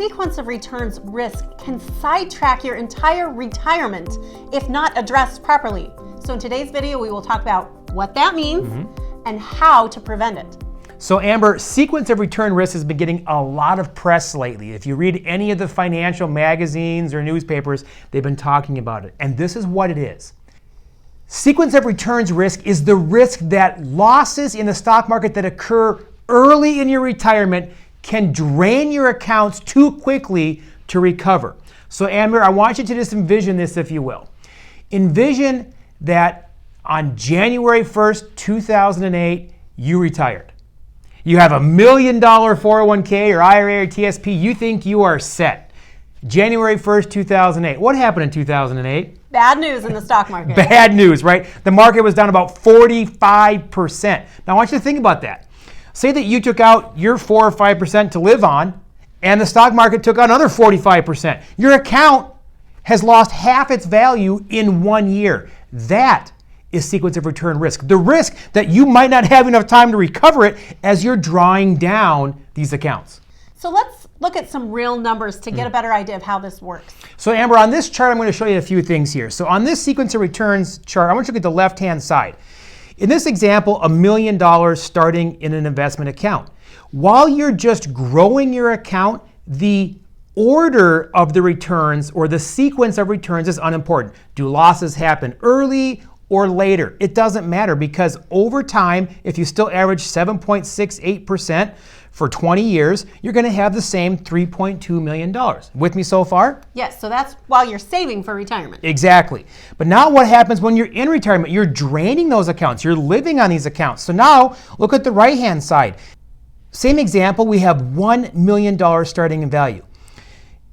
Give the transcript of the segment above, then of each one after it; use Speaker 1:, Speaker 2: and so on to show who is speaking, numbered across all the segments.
Speaker 1: sequence of returns risk can sidetrack your entire retirement if not addressed properly. So in today's video, we will talk about what that means and how to prevent it.
Speaker 2: So Amber, sequence of return risk has been getting a lot of press lately. If you read any of the financial magazines or newspapers, they've been talking about it. And this is what it is. Sequence of returns risk is the risk that losses in the stock market that occur early in your retirement can drain your accounts too quickly to recover. So Amber, I want you to just envision this, if you will. Envision that on January 1st, 2008, you retired. You have $1 million 401k or IRA or TSP. You think you are set. January 1st, 2008. What happened in 2008?
Speaker 1: Bad news in the stock market.
Speaker 2: Bad news, right? The market was down about 45%. Now I want you to think about that. Say that you took out your 4 or 5% to live on, and the stock market took out another 45%. Your account has lost half its value in 1 year. That is sequence of return risk. The risk that you might not have enough time to recover it as you're drawing down these accounts.
Speaker 1: So let's look at some real numbers to get a better idea of how this works.
Speaker 2: So Amber, on this chart, I'm going to show you a few things here. So on this sequence of returns chart, I want you to look at the left-hand side. In this example, $1 million starting in an investment account. While you're just growing your account, the order of the returns or the sequence of returns is unimportant. Do losses happen early or later? It doesn't matter, because over time, if you still average 7.68% for 20 years, you're going to have the same $3.2 million. With me so far?
Speaker 1: Yes, so that's while you're saving for retirement.
Speaker 2: Exactly. But now what happens when you're in retirement? You're draining those accounts. You're living on these accounts. So now look at the right-hand side. Same example, we have $1 million starting in value.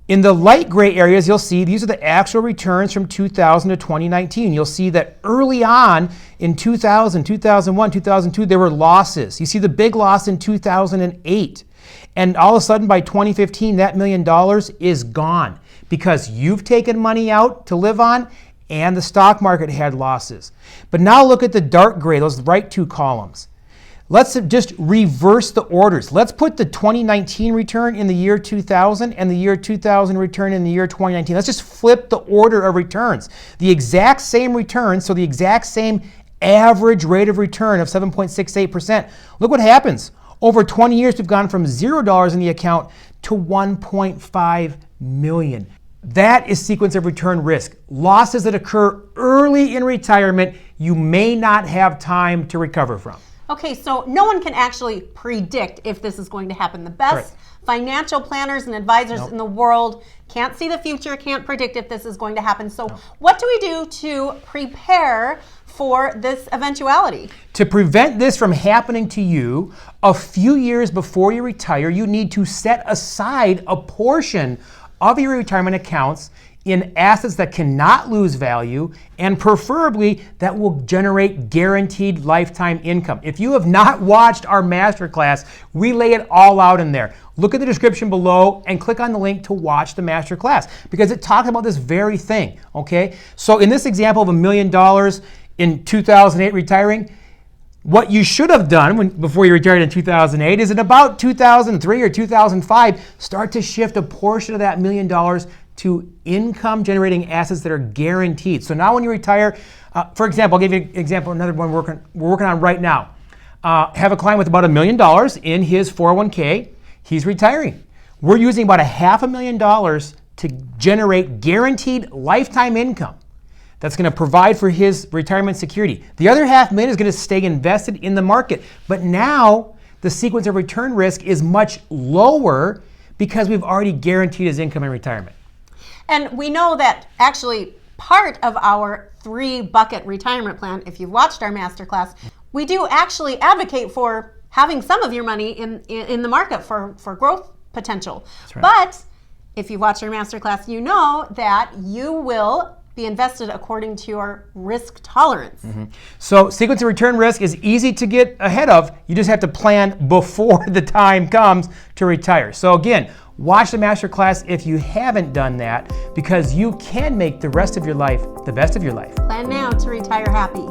Speaker 2: In the light gray areas, you'll see these are the actual returns from 2000 to 2019. You'll see that early on in 2000, 2001, 2002, there were losses. You see the big loss in 2008. And all of a sudden by 2015, that $1 million is gone because you've taken money out to live on and the stock market had losses. But now look at the dark gray, those right two columns. Let's just reverse the orders. Let's put the 2019 return in the year 2000 and the year 2000 return in the year 2019. Let's just flip the order of returns. The exact same return, so the exact same average rate of return of 7.68%. Look what happens. Over 20 years, we've gone from $0 in the account to $1.5 million. That is sequence of return risk. Losses that occur early in retirement, you may not have time to recover from.
Speaker 1: Okay, so no one can actually predict if this is going to happen. The best financial planners and advisors in the world can't see the future, can't predict if this is going to happen. So what do we do to prepare for this eventuality?
Speaker 2: To prevent this from happening to you, a few years before you retire, you need to set aside a portion of your retirement accounts in assets that cannot lose value and preferably that will generate guaranteed lifetime income. If you have not watched our masterclass, we lay it all out in there. Look at the description below and click on the link to watch the masterclass because it talks about this very thing, okay? So in this example of $1 million in 2008 retiring, what you should have done before you retired in 2008 is in about 2003 or 2005, start to shift a portion of that $1 million to income generating assets that are guaranteed. So now when you retire, for example, I'll give you an example, another one we're working on right now. Have a client with about $1 million in his 401k. He's retiring. We're using about $500,000 to generate guaranteed lifetime income that's going to provide for his retirement security. The other $500,000 is going to stay invested in the market. But now the sequence of return risk is much lower because we've already guaranteed his income in retirement.
Speaker 1: And we know that actually part of our 3-bucket retirement plan, if you've watched our masterclass, we do actually advocate for having some of your money in the market for growth potential. That's right. But if you've watched our masterclass, you know that you will be invested according to your risk tolerance. So
Speaker 2: sequence of return risk is easy to get ahead of. You just have to plan before the time comes to retire. So again, watch the masterclass if you haven't done that because you can make the rest of your life the best of your life.
Speaker 1: Plan now to retire happy.